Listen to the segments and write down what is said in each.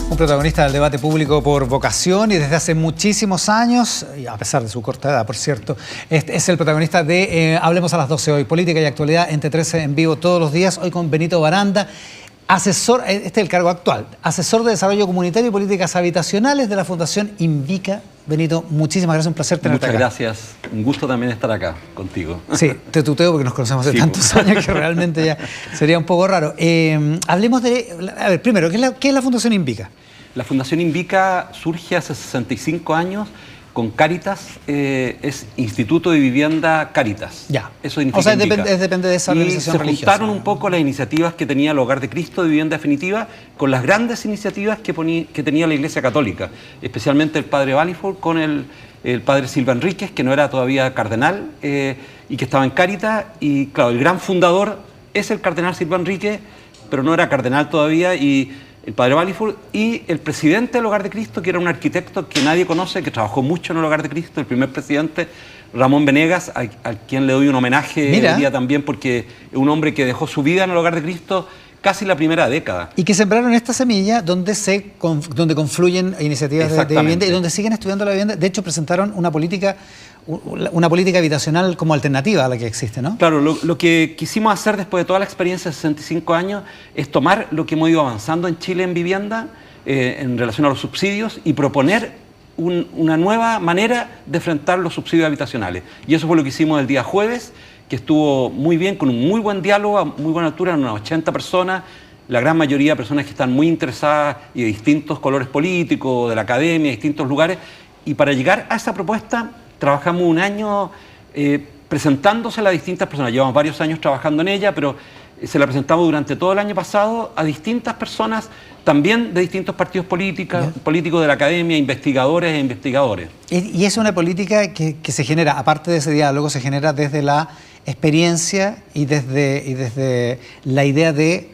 Un protagonista del debate público por vocación y desde hace muchísimos años, y a pesar de su corta edad, por cierto, es el protagonista de Hablemos a las 12 hoy, política y actualidad entre 13 en vivo todos los días, hoy con Benito Baranda, asesor, este es el cargo actual, asesor de desarrollo comunitario y políticas habitacionales de la Fundación Invica. Benito, muchísimas gracias, un placer tenerte acá. Muchas gracias, un gusto también estar acá contigo. Sí, te tuteo porque nos conocemos hace tantos años que realmente ya sería un poco raro. Hablemos de, a ver, primero, ¿qué es la Fundación Invica? La Fundación Invica surge hace 65 años con Cáritas, es Instituto de Vivienda Cáritas. Ya. Eso significa o sea, Invica. depende de esa organización se religiosa. juntaron un poco las iniciativas que tenía el Hogar de Cristo de Vivienda Definitiva con las grandes iniciativas que tenía la Iglesia Católica, especialmente el Padre Balfour con el Padre Silva Enríquez, que no era todavía cardenal y que estaba en Cáritas. Y claro, el gran fundador es el cardenal Silva Enríquez, pero no era cardenal todavía, y el Padre Balfour, y el presidente del Hogar de Cristo, que era un arquitecto que nadie conoce, que trabajó mucho en el Hogar de Cristo, el primer presidente, Ramón Venegas, a quien le doy un homenaje hoy día también, porque es un hombre que dejó su vida en el Hogar de Cristo casi la primera década. Y que sembraron esta semilla donde confluyen iniciativas de vivienda y donde siguen estudiando la vivienda. De hecho, presentaron una política habitacional como alternativa a la que existe, ¿no? Claro, lo que quisimos hacer después de toda la experiencia de 65 años es tomar lo que hemos ido avanzando en Chile en vivienda en relación a los subsidios y proponer una nueva manera de enfrentar los subsidios habitacionales. Y eso fue lo que hicimos el día jueves, que estuvo muy bien, con un muy buen diálogo, a muy buena altura, unas 80 personas, la gran mayoría de personas que están muy interesadas y de distintos colores políticos, de la academia, de distintos lugares. Y para llegar a esa propuesta trabajamos un año presentándosela a distintas personas. Llevamos varios años trabajando en ella, pero se la presentamos durante todo el año pasado a distintas personas, también de distintos partidos políticos de la academia, investigadores e investigadores. Y es una política que se genera, aparte de ese diálogo, se genera desde la experiencia y desde la idea de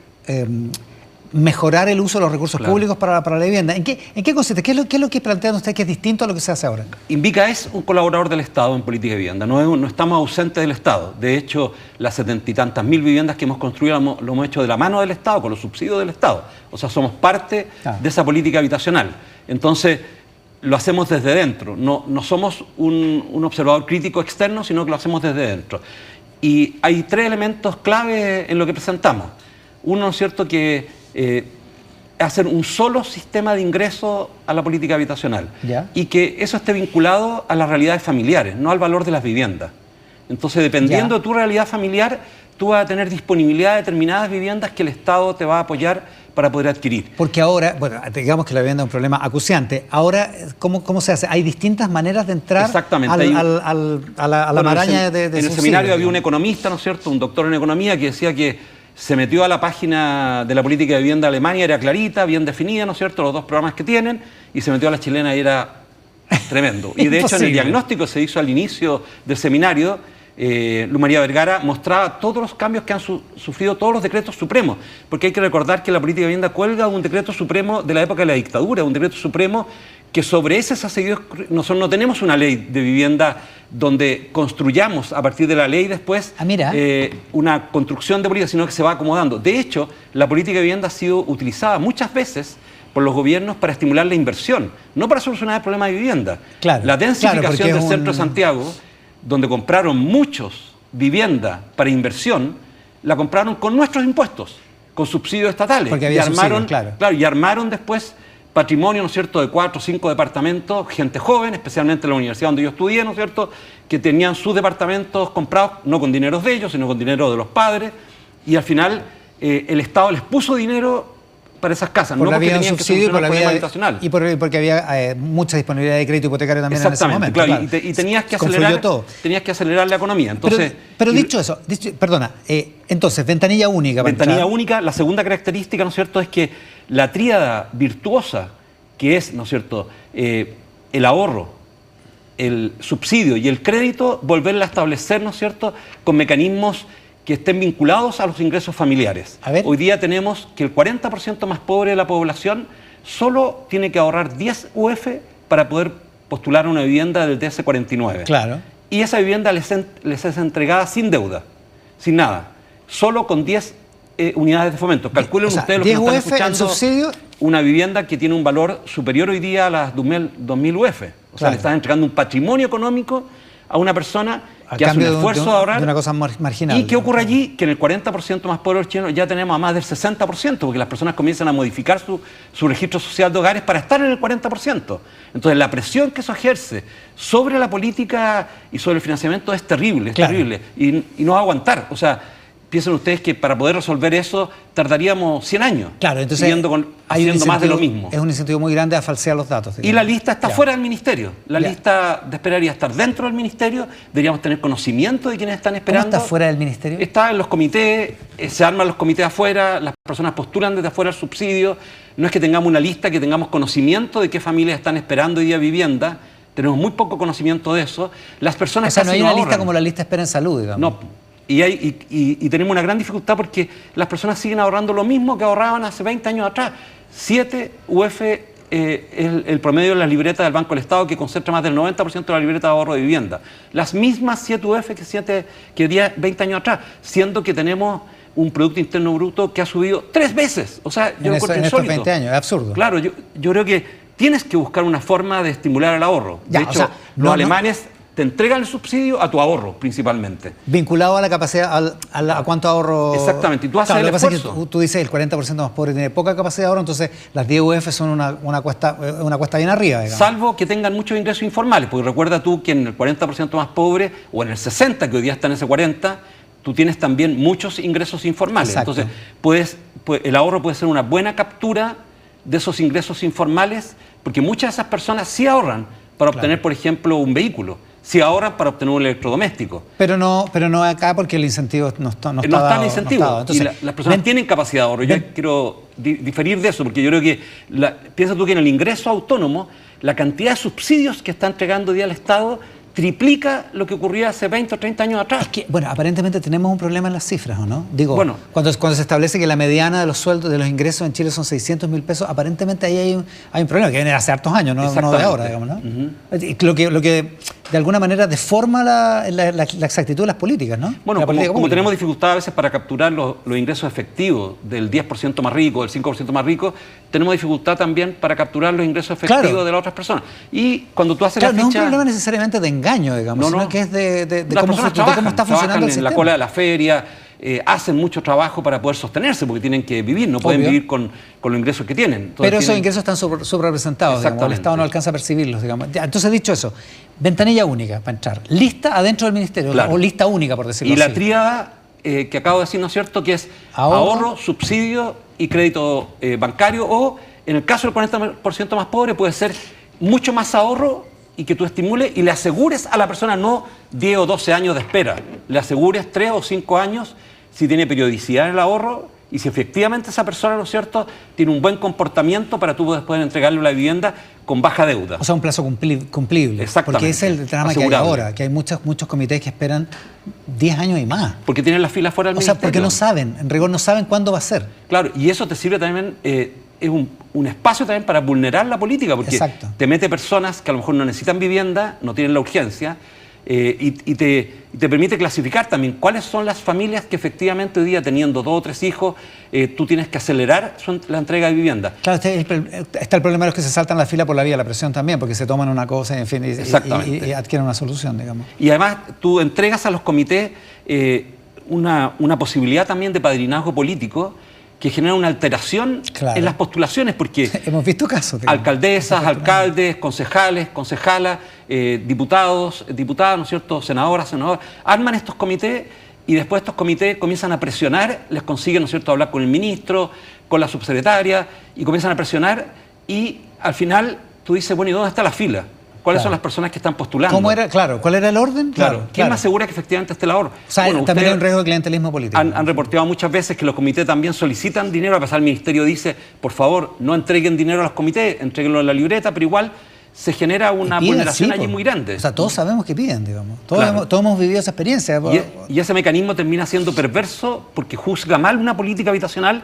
mejorar el uso de los recursos públicos para la vivienda. ¿En qué consiste? ¿Qué es lo que plantean ustedes que es distinto a lo que se hace ahora? Invica es un colaborador del Estado en política de vivienda, no estamos ausentes del Estado. De hecho, las 70 y tantas mil viviendas que hemos construido lo hemos hecho de la mano del Estado, con los subsidios del Estado. O sea, somos parte de esa política habitacional. Entonces, lo hacemos desde dentro. No somos un observador crítico externo, sino que lo hacemos desde dentro. Y hay tres elementos clave en lo que presentamos. Uno, ¿no es cierto?, que hacer un solo sistema de ingreso a la política habitacional y que eso esté vinculado a las realidades familiares, no al valor de las viviendas. Entonces, dependiendo de tu realidad familiar, tú vas a tener disponibilidad de determinadas viviendas que el Estado te va a apoyar para poder adquirir. Porque ahora, bueno, digamos que la vivienda es un problema acuciante. Ahora, ¿cómo se hace? Hay distintas maneras de entrar a la maraña de En el seminario había un economista, ¿no es cierto?, un doctor en economía que decía que se metió a la página de la política de vivienda de Alemania, era clarita, bien definida, ¿no es cierto?, los dos programas que tienen, y se metió a la chilena y era tremendo. Y de hecho, en el diagnóstico se hizo al inicio del seminario, Luz María Vergara mostraba todos los cambios que han sufrido todos los decretos supremos, porque hay que recordar que la política de vivienda cuelga un decreto supremo de la época de la dictadura, un decreto supremo que sobre ese se ha seguido. Nosotros no tenemos una ley de vivienda donde construyamos a partir de la ley después una construcción de política, sino que se va acomodando. De hecho, la política de vivienda ha sido utilizada muchas veces por los gobiernos para estimular la inversión, no para solucionar el problema de vivienda. La densificación del centro de Santiago, donde compraron muchos viviendas para inversión, la compraron con nuestros impuestos, con subsidios estatales. Porque había subsidios, y armaron después patrimonio, ¿no es cierto?, de 4 o 5 departamentos, gente joven, especialmente en la universidad donde yo estudié, ¿no es cierto?, que tenían sus departamentos comprados no con dinero de ellos, sino con dinero de los padres, y al final el Estado les puso dinero para esas casas, no porque tenían que solucionar el problema habitacional. Y porque había mucha disponibilidad de crédito hipotecario también en ese momento. Claro. Y tenías que acelerar la economía. Entonces, pero dicho eso, perdona, entonces, ventanilla única. Ventanilla única, la segunda característica, ¿no es cierto?, es que la tríada virtuosa, que es, ¿no es cierto?, el ahorro, el subsidio y el crédito, volverla a establecer, ¿no es cierto?, con mecanismos que estén vinculados a los ingresos familiares. Hoy día tenemos que el 40% más pobre de la población solo tiene que ahorrar 10 UF para poder postular una vivienda del DS49. Claro. Y esa vivienda les es entregada sin deuda, sin nada, solo con 10 unidades de fomento. Calculen ustedes lo que nos están escuchando. El subsidio una vivienda que tiene un valor superior hoy día a las 2.000 UF. O sea, le estás entregando un patrimonio económico a una persona que hace un esfuerzo de ahorrar. De una cosa marginal. ¿Y qué ocurre allí? Que en el 40% más pobre chileno ya tenemos a más del 60%, porque las personas comienzan a modificar su registro social de hogares para estar en el 40%. Entonces, la presión que eso ejerce sobre la política y sobre el financiamiento es terrible, terrible. Y no va a aguantar. O sea, piensen ustedes que para poder resolver eso tardaríamos 100 años. Claro, entonces haciendo más de lo mismo. Es un incentivo muy grande a falsear los datos. Digamos. Y la lista está fuera del ministerio. La lista esperaría estar dentro del ministerio. Deberíamos tener conocimiento de quienes están esperando. ¿Cómo está fuera del ministerio? Está en los comités, se arman los comités afuera, las personas postulan desde afuera el subsidio. No es que tengamos una lista, que tengamos conocimiento de qué familias están esperando hoy día vivienda. Tenemos muy poco conocimiento de eso. Las personas no hay una lista como la lista espera en salud, digamos. No. Y tenemos una gran dificultad porque las personas siguen ahorrando lo mismo que ahorraban hace 20 años atrás. 7 UF es el promedio de las libretas del Banco del Estado, que concentra más del 90% de la libreta de ahorro de vivienda. Las mismas 7 UF que 20 años atrás, siendo que tenemos un Producto Interno Bruto que ha subido 3 veces. O sea, yo encuentro en estos 20 años, es absurdo. Claro, yo creo que tienes que buscar una forma de estimular el ahorro. De hecho, los alemanes te entregan el subsidio a tu ahorro, principalmente. Vinculado a la capacidad, a cuánto ahorro... Exactamente, y tú haces el esfuerzo. Lo que pasa es que tú dices el 40% más pobre tiene poca capacidad de ahorro, entonces las 10 UF son una cuesta bien arriba, digamos. Salvo que tengan muchos ingresos informales, porque recuerda tú que en el 40% más pobre, o en el 60%, que hoy día está en ese 40%, tú tienes también muchos ingresos informales. Exacto. Entonces, el ahorro puede ser una buena captura de esos ingresos informales, porque muchas de esas personas sí ahorran para obtener, por ejemplo, un vehículo. Si ahorran para obtener un electrodoméstico. Pero no acá porque el incentivo no está el incentivo. Entonces, y las personas tienen capacidad de ahorro. Yo quiero diferir de eso, porque yo creo que, piensa tú que en el ingreso autónomo, la cantidad de subsidios que está entregando hoy día el Estado triplica lo que ocurría hace 20 o 30 años atrás. Es que, bueno, aparentemente tenemos un problema en las cifras, ¿o no? Digo, bueno, cuando se establece que la mediana de los sueldos, de los ingresos en Chile son 600.000 pesos, aparentemente ahí hay un problema que viene de hace hartos años, no de ahora, digamos, ¿no? Lo que de alguna manera deforma la exactitud de las políticas, ¿no? Bueno, como tenemos dificultad a veces para capturar los ingresos efectivos del 10% más rico, del 5% más rico, tenemos dificultad también para capturar los ingresos efectivos de las otras personas. Y cuando tú haces la ficha... no es un problema necesariamente de engaño, digamos, sino que es de cómo está funcionando el sistema. En la cola de la feria, hacen mucho trabajo para poder sostenerse, porque tienen que vivir, no pueden vivir con los ingresos que tienen. Entonces, pero esos ingresos están subrepresentados, digamos, el Estado no alcanza a percibirlos, digamos. Entonces, dicho eso, ventanilla única para entrar, lista adentro del ministerio, o lista única, por decirlo así. Y la tríada que acabo de decir, ¿no es cierto?, que es ahorro, subsidio y crédito bancario, o en el caso del 40% más pobre puede ser mucho más ahorro y que tú estimules y le asegures a la persona no 10 o 12 años de espera, le asegures 3 o 5 años si tiene periodicidad en el ahorro y si efectivamente esa persona, ¿no es cierto?, tiene un buen comportamiento para tú después entregarle la vivienda con baja deuda. O sea, un plazo cumplible. Exactamente. Porque ese es el drama que hay ahora, que hay muchos comités que esperan 10 años y más. Porque tienen las filas fuera del ministerio. O sea, porque no saben, en rigor no saben cuándo va a ser. Claro, y eso te sirve también... es un espacio también para vulnerar la política, porque te mete personas que a lo mejor no necesitan vivienda, no tienen la urgencia, y te permite clasificar también cuáles son las familias que efectivamente hoy día, teniendo 2 o 3 hijos, tú tienes que acelerar la entrega de vivienda. Claro, está el problema de los que se saltan la fila por la vía de la presión también, porque se toman una cosa, en fin, y adquieren una solución, digamos. Y además tú entregas a los comités una posibilidad también de padrinazgo político, que genera una alteración en las postulaciones, porque hemos visto casos. Alcaldesas, alcaldes, concejales, concejalas, diputados, diputadas, ¿no es cierto?, senadoras, arman estos comités y después estos comités comienzan a presionar, les consiguen, ¿no es cierto?, hablar con el ministro, con la subsecretaria, y comienzan a presionar y al final tú dices, bueno, ¿y dónde está la fila? ¿Cuáles son las personas que están postulando? ¿Cuál era el orden? Claro. ¿Quién más asegura que efectivamente esté el ahorro? O sea, también hay un riesgo de clientelismo político. Han reporteado muchas veces que los comités también solicitan dinero, a pesar el ministerio dice, por favor, no entreguen dinero a los comités, entréguenlo en la libreta, pero igual se genera una vulneración allí muy grande. O sea, todos sabemos que piden, digamos. Todos hemos vivido esa experiencia. Y ese mecanismo termina siendo perverso porque juzga mal una política habitacional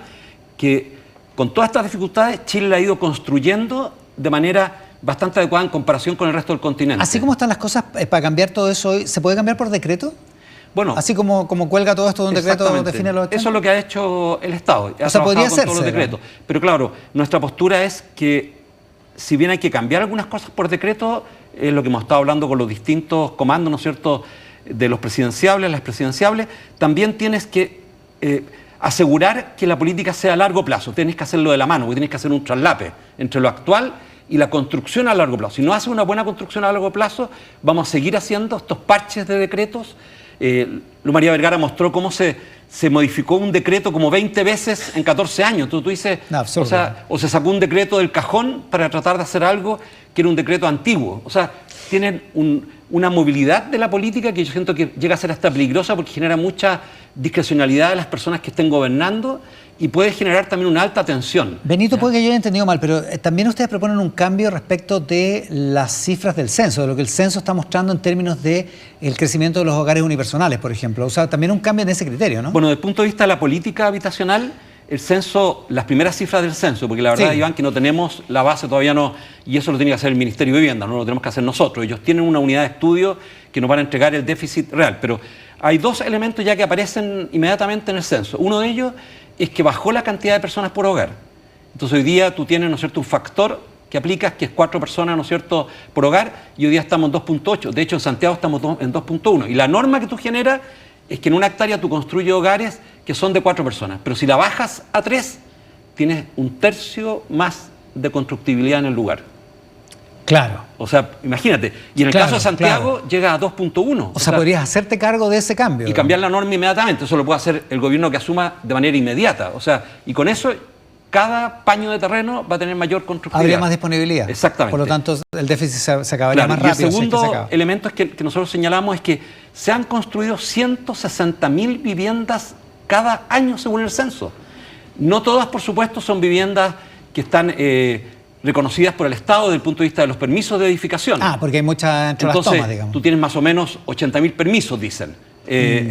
que, con todas estas dificultades, Chile la ha ido construyendo de manera bastante adecuada en comparación con el resto del continente. Así como están las cosas, para cambiar todo eso hoy, ¿se puede cambiar por decreto? Bueno, así como cuelga todo esto de un decreto, define los 80. Eso es lo que ha hecho el Estado. O sea, podría hacerse, todos los decretos. Pero claro, nuestra postura es que, si bien hay que cambiar algunas cosas por decreto, es lo que hemos estado hablando con los distintos comandos, ¿no es cierto?, de los presidenciables, las presidenciables, también tienes que asegurar que la política sea a largo plazo. Tienes que hacerlo de la mano, porque tienes que hacer un traslape entre lo actual y la construcción a largo plazo. Si no haces una buena construcción a largo plazo, vamos a seguir haciendo estos parches de decretos. María Vergara mostró cómo se modificó un decreto como 20 veces en 14 años. Tú dices, no, o se sacó un decreto del cajón para tratar de hacer algo que era un decreto antiguo. O sea, tienen una movilidad de la política que yo siento que llega a ser hasta peligrosa, porque genera mucha discrecionalidad de las personas que estén gobernando y puede generar también una alta tensión. Benito, puede que yo haya entendido mal, pero también ustedes proponen un cambio respecto de las cifras del censo, de lo que el censo está mostrando en términos del crecimiento de los hogares unipersonales, por ejemplo. O sea, también un cambio en ese criterio, ¿no? Bueno, desde el punto de vista de la política habitacional, el censo, las primeras cifras del censo, porque la verdad, sí, Iván, que no tenemos la base todavía, no, y eso lo tiene que hacer el Ministerio de Vivienda, no lo tenemos que hacer nosotros. Ellos tienen una unidad de estudio que nos van a entregar el déficit real, pero hay dos elementos ya que aparecen inmediatamente en el censo. Uno de ellos es que bajó la cantidad de personas por hogar. Entonces hoy día tú tienes, ¿no es cierto?, un factor que aplicas, que es 4 personas, ¿no es cierto?, por hogar, y hoy día estamos en 2.8. De hecho, en Santiago estamos en 2.1. Y la norma que tú generas es que en una hectárea tú construyes hogares que son de 4 personas. Pero si la bajas a 3, tienes un tercio más de constructibilidad en el lugar. Claro. O sea, imagínate. Y en el caso de Santiago llega a 2.1. O sea, podrías hacerte cargo de ese cambio. Y cambiar la norma inmediatamente. Eso lo puede hacer el gobierno que asuma de manera inmediata. O sea, y con eso, cada paño de terreno va a tener mayor constructibilidad. Habría más disponibilidad. Exactamente. Por lo tanto, el déficit se acabaría más rápido. Y el segundo elemento es que nosotros señalamos es que se han construido 160.000 viviendas cada año según el censo. No todas, por supuesto, son viviendas que están reconocidas por el Estado desde el punto de vista de los permisos de edificación. Ah, porque hay muchas entre las tomas, digamos. Tú tienes más o menos 80.000 permisos, dicen,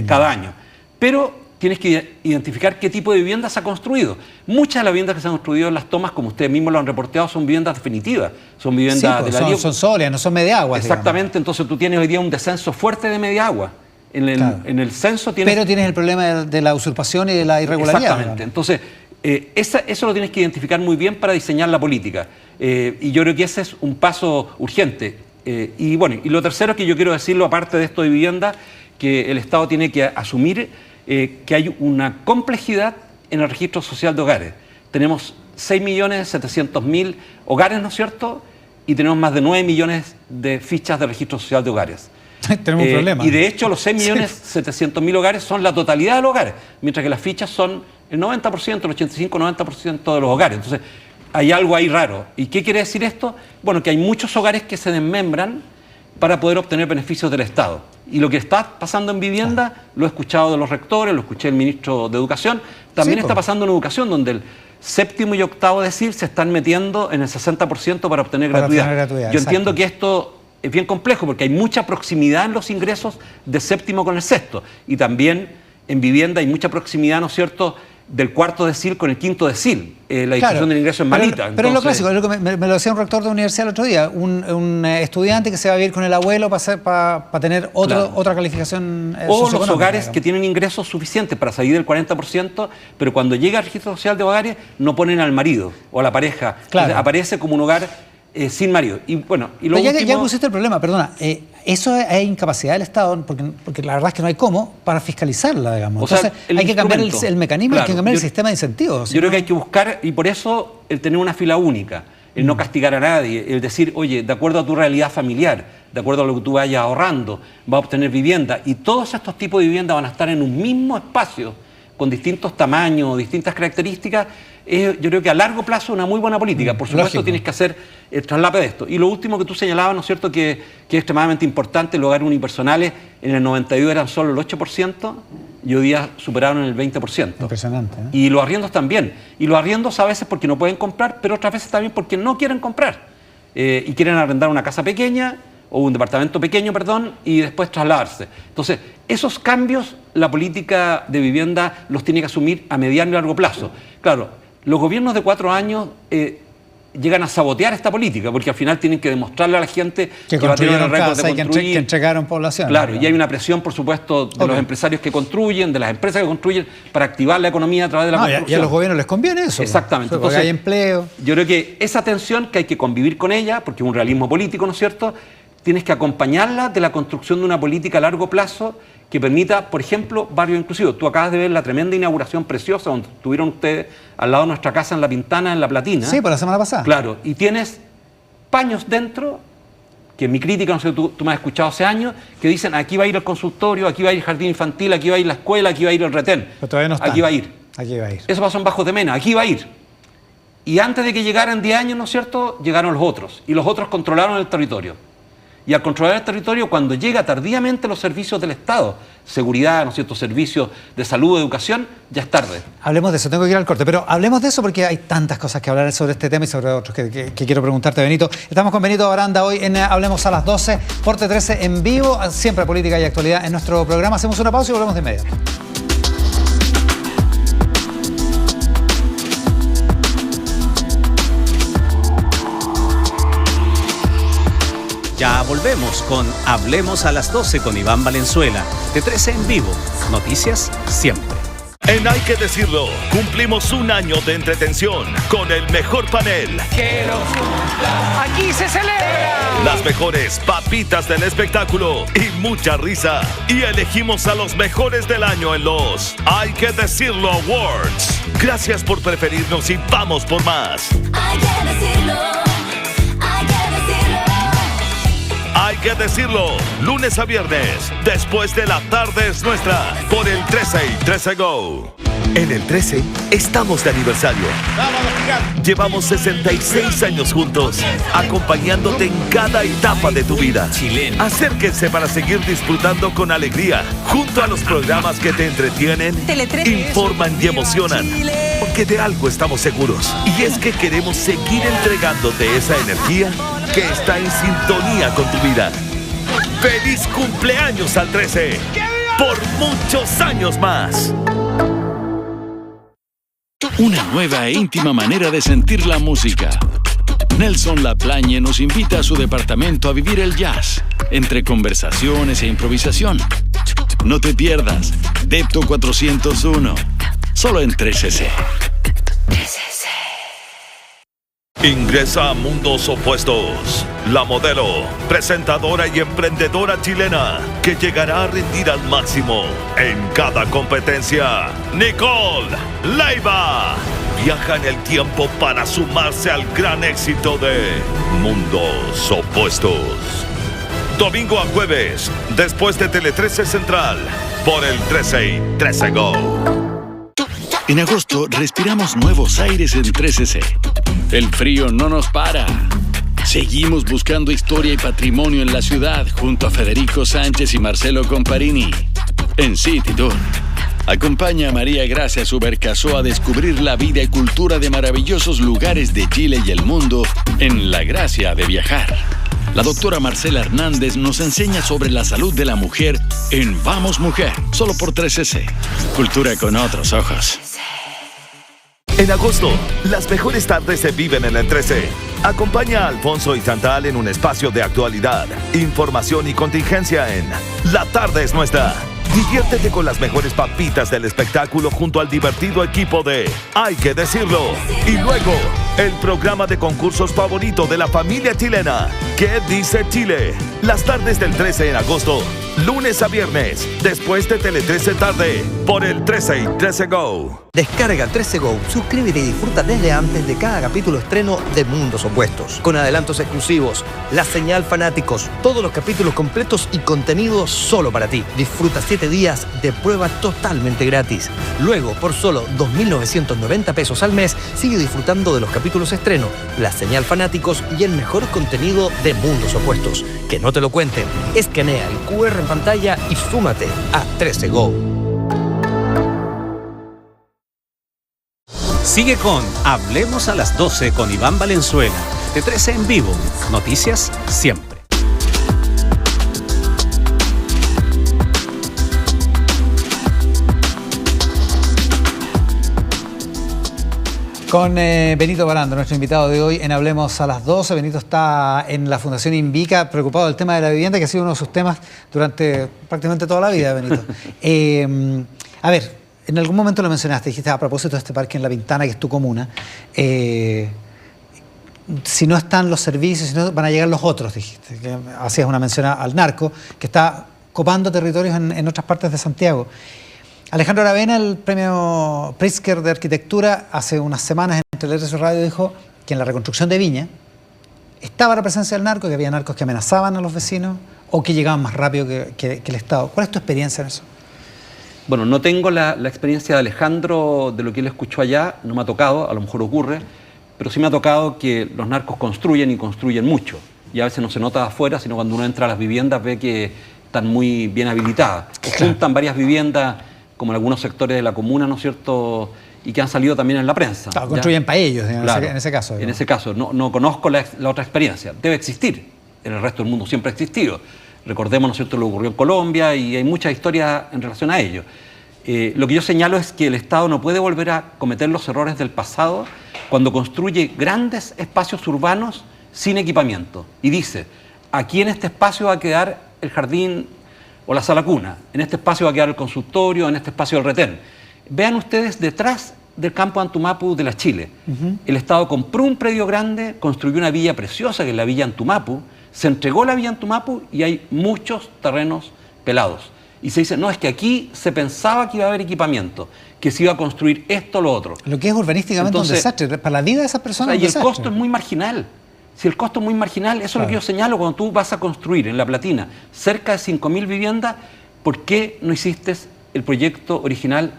cada año. Pero tienes que identificar qué tipo de viviendas se ha construido. Muchas de las viviendas que se han construido en las tomas, como ustedes mismos lo han reporteado, son viviendas definitivas. Son viviendas de la son sólidas, no son media agua. Exactamente, digamos. Entonces tú tienes hoy día un descenso fuerte de media agua. En el censo tienes... Pero tienes el problema de la usurpación y de la irregularidad. Exactamente. Entonces, eso lo tienes que identificar muy bien para diseñar la política. Y yo creo que ese es un paso urgente. Y lo tercero es que yo quiero decirlo, aparte de esto de vivienda, que el Estado tiene que asumir que hay una complejidad en el registro social de hogares. Tenemos 6.700.000 hogares, ¿no es cierto? Y tenemos más de 9 millones de fichas de registro social de hogares. Tenemos un problema. Y de hecho los 6.700.000 hogares son la totalidad de los hogares, mientras que las fichas son el 90%, el 85-90% de los hogares. Entonces hay algo ahí raro. ¿Y qué quiere decir esto? Bueno, que hay muchos hogares que se desmembran para poder obtener beneficios del Estado. Y lo que está pasando en vivienda, lo he escuchado de los rectores, lo escuché del ministro de Educación, también está pasando en educación, donde el séptimo y octavo decil se están metiendo en el 60% para obtener gratuidad. Yo entiendo que esto es bien complejo porque hay mucha proximidad en los ingresos de séptimo con el sexto. Y también en vivienda hay mucha proximidad, ¿no es cierto?, del cuarto decil con el quinto decil. La distribución del ingreso es malita. Pero lo clásico, es lo que me lo decía un rector de universidad el otro día, un estudiante que se va a vivir con el abuelo para tener otra calificación o los hogares, digamos, que tienen ingresos suficientes para salir del 40%, pero cuando llega al registro social de hogares no ponen al marido o a la pareja. Entonces, aparece como un hogar sin marido. Y bueno, y lo último... ya pusiste el problema, perdona. Eso es incapacidad del Estado, porque la verdad es que no hay cómo para fiscalizarla, digamos. Entonces hay que cambiar el mecanismo, hay que cambiar el sistema de incentivos. Yo creo que hay que buscar, y por eso el tener una fila única, el no castigar a nadie, el decir, oye, de acuerdo a tu realidad familiar, de acuerdo a lo que tú vayas ahorrando, vas a obtener vivienda, y todos estos tipos de viviendas van a estar en un mismo espacio, con distintos tamaños, distintas características. Yo creo que a largo plazo una muy buena política. Por supuesto, tienes que hacer el traslape de esto. Y lo último que tú señalabas, ¿no es cierto?, que es extremadamente importante, los hogares unipersonales en el 92 eran solo el 8% y hoy día superaron el 20%. Impresionante, ¿eh? Y los arriendos también. Y los arriendos a veces porque no pueden comprar, pero otras veces también porque no quieren comprar. Y quieren arrendar una casa pequeña o un departamento pequeño, perdón, y después trasladarse. Entonces, esos cambios, la política de vivienda los tiene que asumir a mediano y largo plazo. Claro, los gobiernos de 4 años llegan a sabotear esta política, porque al final tienen que demostrarle a la gente que va a tener construyeron el récord de casa y construir. que entregaron población. Claro, y hay una presión, por supuesto, de los empresarios que construyen, de las empresas que construyen, para activar la economía a través de la construcción. Y a los gobiernos les conviene eso. Exactamente. Porque Entonces, hay empleo. Yo creo que esa tensión que hay que convivir con ella, porque es un realismo político, ¿no es cierto?, tienes que acompañarla de la construcción de una política a largo plazo que permita, por ejemplo, barrios inclusivos. Tú acabas de ver la tremenda inauguración preciosa donde estuvieron ustedes al lado de nuestra casa en La Pintana, en La Platina. Sí, por la semana pasada. Claro, y tienes paños dentro, que en mi crítica, no sé, tú me has escuchado hace años, que dicen aquí va a ir el consultorio, aquí va a ir el jardín infantil, aquí va a ir la escuela, aquí va a ir el retén. Pero todavía no está. Aquí va a ir. Aquí va a ir. Eso pasó en Bajos de Mena, aquí va a ir. Y antes de que llegaran 10 años, ¿no es cierto?, llegaron los otros. Y los otros controlaron el territorio. Y al controlar el territorio, cuando llega tardíamente los servicios del Estado, seguridad, ¿no es cierto?, servicios de salud, educación, ya es tarde. Hablemos de eso, tengo que ir al corte, pero hablemos de eso porque hay tantas cosas que hablar sobre este tema y sobre otros que quiero preguntarte, Benito. Estamos con Benito Baranda hoy en Hablemos a las 12, por T13 en vivo, siempre política y actualidad en nuestro programa. Hacemos una pausa y volvemos de inmediato. Ya volvemos con Hablemos a las 12 con Iván Valenzuela. T13 en vivo. Noticias siempre. En Hay que Decirlo, cumplimos un año de entretención con el mejor panel. ¡Que lo cumpla! ¡Aquí se celebra! Las mejores papitas del espectáculo y mucha risa. Y elegimos a los mejores del año en los Hay que Decirlo Awards. Gracias por preferirnos y vamos por más. Hay que decirlo. Hay que decirlo, lunes a viernes, después de La Tarde es Nuestra, por el 13 y 13 Go. En el 13 estamos de aniversario. Llevamos 66 años juntos, acompañándote en cada etapa de tu vida. Acérquense para seguir disfrutando con alegría, junto a los programas que te entretienen, informan y emocionan. Porque de algo estamos seguros, y es que queremos seguir entregándote esa energía que está en sintonía con tu vida. ¡Feliz cumpleaños al 13! ¡Por muchos años más! Una nueva e íntima manera de sentir la música. Nelson Laplagne nos invita a su departamento a vivir el jazz, entre conversaciones e improvisación. No te pierdas Depto 401, solo en 3cc. Ingresa a Mundos Opuestos, la modelo, presentadora y emprendedora chilena que llegará a rendir al máximo en cada competencia. Nicole Leiva viaja en el tiempo para sumarse al gran éxito de Mundos Opuestos. Domingo a jueves, después de Tele 13 Central, por el 13 y 13 Go. En agosto respiramos nuevos aires en 3cc. El frío no nos para. Seguimos buscando historia y patrimonio en la ciudad junto a Federico Sánchez y Marcelo Comparini. En City Tour, acompaña a María Gracia Subercasó a descubrir la vida y cultura de maravillosos lugares de Chile y el mundo en La Gracia de Viajar. La doctora Marcela Hernández nos enseña sobre la salud de la mujer en Vamos Mujer, solo por 3cc. Cultura con otros ojos. En agosto, las mejores tardes se viven en el 13. Acompaña a Alfonso y Chantal en un espacio de actualidad, información y contingencia en La Tarde es Nuestra. Diviértete con las mejores papitas del espectáculo junto al divertido equipo de Hay que Decirlo. Y luego, el programa de concursos favorito de la familia chilena, ¿Qué dice Chile? Las tardes del 13 en agosto, lunes a viernes, después de Tele 13 Tarde, por el 13 y 13 Go. Descarga 13 Go, suscríbete y disfruta desde antes de cada capítulo estreno de Mundos Opuestos. Con adelantos exclusivos, la señal fanáticos, todos los capítulos completos y contenido solo para ti. Disfruta 7 días de prueba totalmente gratis. Luego, por solo 2.990 pesos al mes, sigue disfrutando de los capítulos estreno, la señal fanáticos y el mejor contenido de Mundos Opuestos. Que no te lo cuenten. Escanea el QR en pantalla y súmate a 13 Go. Sigue con Hablemos a las 12 con Iván Valenzuela. T13 en vivo. Noticias siempre. Con Benito Baranda, nuestro invitado de hoy en Hablemos a las 12. Benito está en la Fundación Invica, preocupado del tema de la vivienda, que ha sido uno de sus temas durante prácticamente toda la vida, Benito. A ver, en algún momento lo mencionaste, dijiste a propósito de este parque en La Pintana, que es tu comuna, si no están los servicios, si no, van a llegar los otros, dijiste. Que hacías una mención al narco, que está copando territorios en otras partes de Santiago. Alejandro Aravena, el premio Pritzker de Arquitectura, hace unas semanas en Televisión Radio dijo que en la reconstrucción de Viña estaba la presencia del narco, que había narcos que amenazaban a los vecinos o que llegaban más rápido que el Estado. ¿Cuál es tu experiencia en eso? Bueno, no tengo la experiencia de Alejandro, de lo que él escuchó allá, no me ha tocado, a lo mejor ocurre, pero sí me ha tocado que los narcos construyen y construyen mucho. Y a veces no se nota de afuera, sino cuando uno entra a las viviendas ve que están muy bien habilitadas. Claro. Juntan varias viviendas, como en algunos sectores de la comuna, ¿no es cierto?, y que han salido también en la prensa. Claro, construyen para ellos, claro, en ese caso. En ese caso, no conozco la otra experiencia. Debe existir, en el resto del mundo siempre ha existido. Recordemos, ¿no es cierto?, lo que ocurrió en Colombia y hay muchas historias en relación a ello. Lo que yo señalo es que el Estado no puede volver a cometer los errores del pasado cuando construye grandes espacios urbanos sin equipamiento. Y dice, aquí en este espacio va a quedar el jardín o la sala cuna, en este espacio va a quedar el consultorio, en este espacio el retén. Vean ustedes detrás del campo Antumapu de la Chile. El Estado compró un predio grande, construyó una villa preciosa que es la Villa Antumapu, se entregó la Villa Antumapu y hay muchos terrenos pelados. Y se dice, no, es que aquí se pensaba que iba a haber equipamiento, que se iba a construir esto o lo otro. Lo que es urbanísticamente entonces, un desastre, para la vida de esas personas. Y el costo es muy marginal. Si el costo es muy marginal, eso es lo que yo señalo cuando tú vas a construir en La Platina cerca de 5.000 viviendas, ¿por qué no hiciste el proyecto original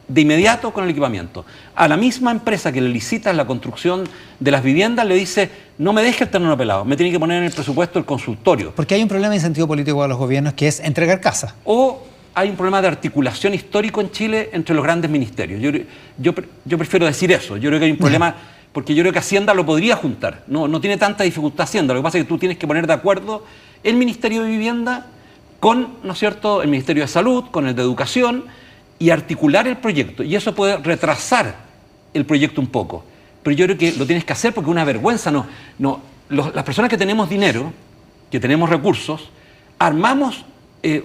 de inmediato con el equipamiento? A la misma empresa que le licita la construcción de las viviendas le dice, no me deje el terreno pelado, me tiene que poner en el presupuesto el consultorio. Porque hay un problema de incentivo político a los gobiernos que es entregar casas. O hay un problema de articulación histórico en Chile entre los grandes ministerios. Yo prefiero decir eso, yo creo que hay un problema... Porque yo creo que Hacienda lo podría juntar. No tiene tanta dificultad Hacienda. Lo que pasa es que tú tienes que poner de acuerdo el Ministerio de Vivienda con, ¿no es cierto?, el Ministerio de Salud, con el de Educación, y articular el proyecto. Y eso puede retrasar el proyecto un poco. Pero yo creo que lo tienes que hacer porque es una vergüenza. Las personas que tenemos dinero, que tenemos recursos, armamos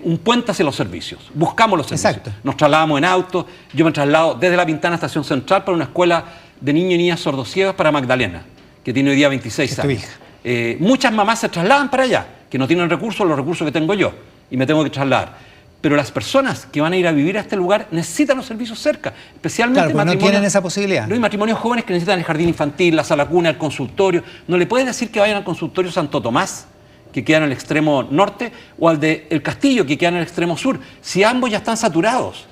un puente hacia los servicios. Buscamos los servicios. Exacto. Nos trasladamos en auto. Yo me traslado desde La Pintana a Estación Central para una escuela de niños y niñas sordociegas para Magdalena, que tiene hoy día 26 años. Muchas mamás se trasladan para allá, que no tienen recursos, los recursos que tengo yo, y me tengo que trasladar. Pero las personas que van a ir a vivir a este lugar necesitan los servicios cerca, especialmente no tienen esa posibilidad. No hay matrimonios jóvenes que necesitan el jardín infantil, la sala cuna, el consultorio. No le puedes decir que vayan al consultorio Santo Tomás, que queda en el extremo norte, o al de El Castillo, que queda en el extremo sur, si ambos ya están saturados.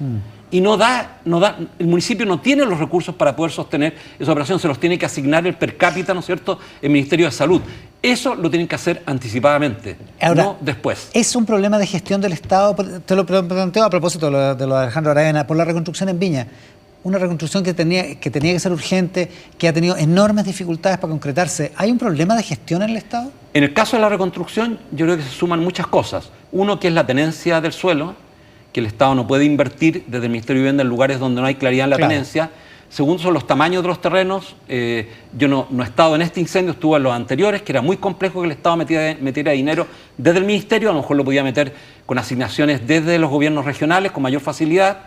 Y el municipio no tiene los recursos para poder sostener esa operación, se los tiene que asignar el per cápita, ¿no es cierto?, el Ministerio de Salud. Eso lo tienen que hacer anticipadamente, ahora, no después. ¿Es un problema de gestión del Estado? Te lo planteo a propósito de lo de Alejandro Aravena, por la reconstrucción en Viña. Una reconstrucción que tenía que ser urgente, que ha tenido enormes dificultades para concretarse. ¿Hay un problema de gestión en el Estado? En el caso de la reconstrucción, yo creo que se suman muchas cosas. Uno, que es la tenencia del suelo, que el Estado no puede invertir desde el Ministerio de Vivienda en lugares donde no hay claridad en la tenencia. Segundo, son los tamaños de los terrenos. Yo no he estado en este incendio, estuve en los anteriores, que era muy complejo que el Estado metiera dinero desde el Ministerio, a lo mejor lo podía meter con asignaciones desde los gobiernos regionales con mayor facilidad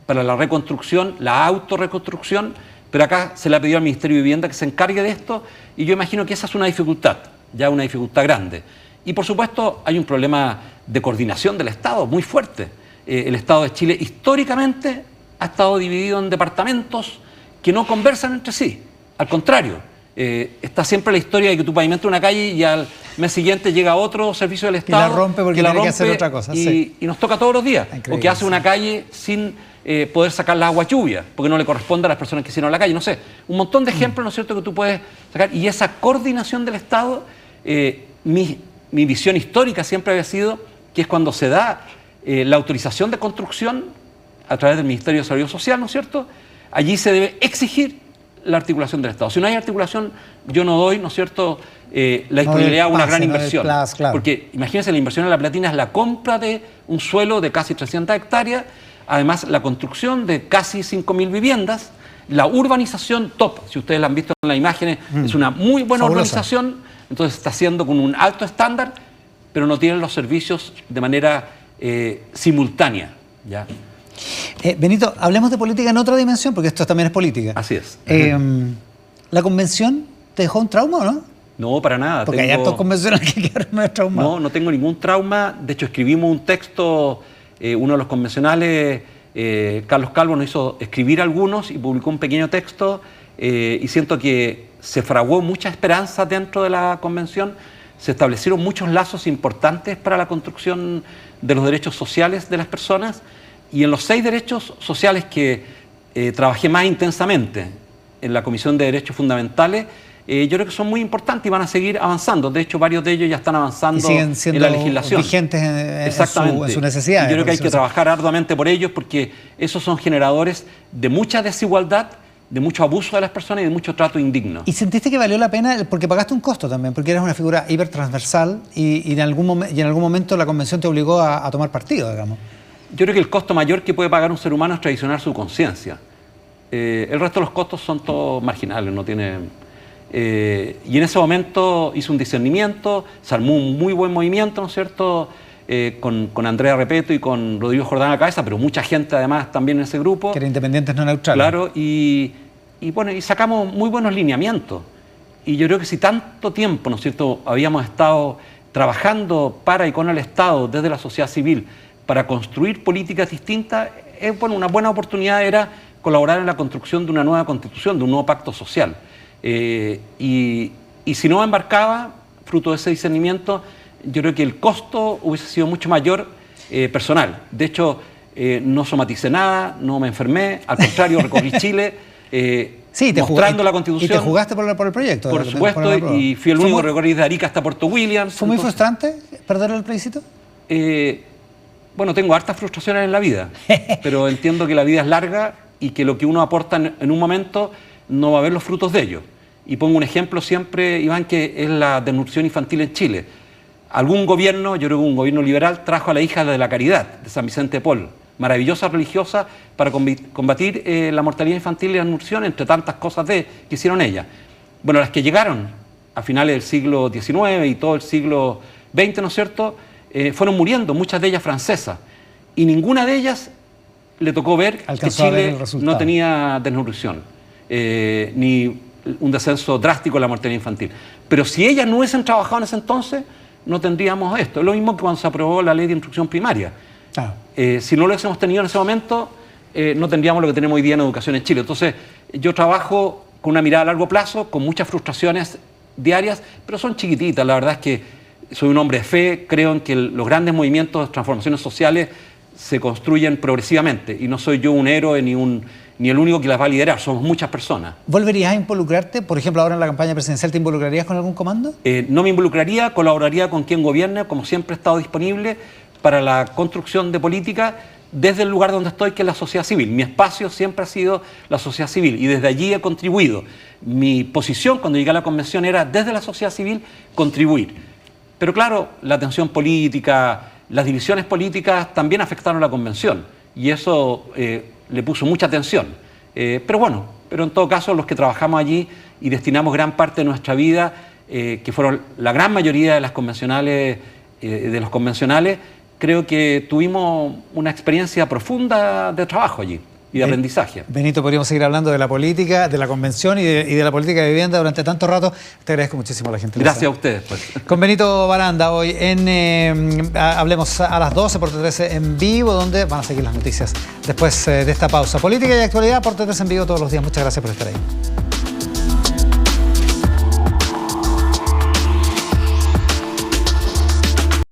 para la reconstrucción, la autorreconstrucción, pero acá se le ha pedido al Ministerio de Vivienda que se encargue de esto y yo imagino que esa es una dificultad, ya una dificultad grande. Y por supuesto hay un problema de coordinación del Estado muy fuerte. El Estado de Chile históricamente ha estado dividido en departamentos que no conversan entre sí. Al contrario, está siempre la historia de que tú pavimentas una calle y al mes siguiente llega otro servicio del Estado y la rompe porque tiene que hacer otra cosa. Y nos toca todos los días. Increíble, o que hace una calle sin poder sacar la agua lluvia, porque no le corresponde a las personas que hicieron la calle. No sé, un montón de ejemplos, ¿no es cierto?, que tú puedes sacar. Y esa coordinación del Estado, mi visión histórica siempre había sido que es cuando se da la autorización de construcción a través del Ministerio de Desarrollo Social, ¿no es cierto? Allí se debe exigir la articulación del Estado. Si no hay articulación, yo no doy, ¿no es cierto?, la disponibilidad a una gran inversión. Claro. Porque imagínense, la inversión en La Platina es la compra de un suelo de casi 300 hectáreas, además la construcción de casi 5.000 viviendas, La urbanización top, si ustedes la han visto en las imágenes, es una muy buena urbanización, entonces está haciendo con un alto estándar, pero no tienen los servicios de manera simultánea, ¿ya? Benito, hablemos de política en otra dimensión, porque esto también es política. Así es. ¿La convención te dejó un trauma o no? No, para nada. Porque hay hartos convencionales que quedaron más traumados. No tengo ningún trauma. De hecho, escribimos un texto, uno de los convencionales, Carlos Calvo, nos hizo escribir algunos y publicó un pequeño texto y siento que se fraguó mucha esperanza dentro de la convención. Se establecieron muchos lazos importantes para la construcción de los derechos sociales de las personas y en los 6 derechos sociales que trabajé más intensamente en la Comisión de Derechos Fundamentales, yo creo que son muy importantes y van a seguir avanzando. De hecho, varios de ellos ya están avanzando siguen siendo en la legislación. Vigentes en su necesidad. Yo creo que hay que trabajar arduamente por ellos porque esos son generadores de mucha desigualdad, de mucho abuso de las personas y de mucho trato indigno. ¿Y sentiste que valió la pena? Porque pagaste un costo también, porque eres una figura hipertransversal y en algún momento la convención te obligó a tomar partido, digamos. Yo creo que el costo mayor que puede pagar un ser humano es traicionar su conciencia. El resto de los costos son todos marginales, no tiene... y en ese momento hice un discernimiento, se armó un muy buen movimiento, ¿no es cierto?, con Andrea Repeto y con Rodrigo Jordán a la cabeza, pero mucha gente además también en ese grupo. Que eran independientes no neutrales. Claro, y bueno, y sacamos muy buenos lineamientos. Y yo creo que si tanto tiempo, ¿no es cierto?, habíamos estado trabajando para y con el Estado desde la sociedad civil para construir políticas distintas, bueno, una buena oportunidad era colaborar en la construcción de una nueva constitución, de un nuevo pacto social. Y si no embarcaba, fruto de ese discernimiento, yo creo que el costo hubiese sido mucho mayor personal. De hecho, no somaticé nada, no me enfermé, al contrario, recorrí Chile mostrando la Constitución. ¿Y te jugaste por el proyecto? Por supuesto, y fui el único que recorrí desde Arica hasta Puerto Williams. ¿Fue muy frustrante perder el plebiscito? Bueno, tengo hartas frustraciones en la vida, pero entiendo que la vida es larga y que lo que uno aporta en un momento no va a ver los frutos de ello. Y pongo un ejemplo siempre, Iván, que es la desnutrición infantil en Chile. Algún gobierno, yo creo que un gobierno liberal, trajo a la hija de la Caridad, de San Vicente de Paul, maravillosa religiosa, para combatir la mortalidad infantil y la desnutrición, entre tantas cosas que hicieron ella. Bueno, las que llegaron a finales del siglo XIX y todo el siglo XX, ¿no es cierto?, fueron muriendo, muchas de ellas francesas, y ninguna de ellas le tocó ver que Chile no tenía desnutrición, ni un descenso drástico en la mortalidad infantil. Pero si ellas no hubiesen trabajado en ese entonces, no tendríamos esto. Es lo mismo que cuando se aprobó la ley de instrucción primaria. Si no lo hubiésemos tenido en ese momento, no tendríamos lo que tenemos hoy día en educación en Chile. Entonces, yo trabajo con una mirada a largo plazo, con muchas frustraciones diarias, pero son chiquititas. La verdad es que soy un hombre de fe, creo en que los grandes movimientos de transformaciones sociales se construyen progresivamente y no soy yo un héroe ni el único que las va a liderar, somos muchas personas. ¿Volverías a involucrarte? Por ejemplo, ahora en la campaña presidencial, ¿te involucrarías con algún comando? No me involucraría, colaboraría con quien gobierne, como siempre he estado disponible para la construcción de política desde el lugar donde estoy, que es la sociedad civil. Mi espacio siempre ha sido la sociedad civil y desde allí he contribuido. Mi posición cuando llegué a la convención era desde la sociedad civil contribuir. Pero claro, la tensión política, las divisiones políticas también afectaron a la convención y eso le puso mucha tensión. Pero en todo caso los que trabajamos allí y destinamos gran parte de nuestra vida, que fueron la gran mayoría de las convencionales, de los convencionales, creo que tuvimos una experiencia profunda de trabajo allí y de aprendizaje. Benito, podríamos seguir hablando de la política, de la convención y de la política de vivienda durante tanto rato. Te agradezco muchísimo la gentileza. Gracias a ustedes. Pues. Con Benito Baranda hoy en Hablemos a las 12 por T13 en vivo, donde van a seguir las noticias después de esta pausa. Política y actualidad por T13 en vivo todos los días. Muchas gracias por estar ahí.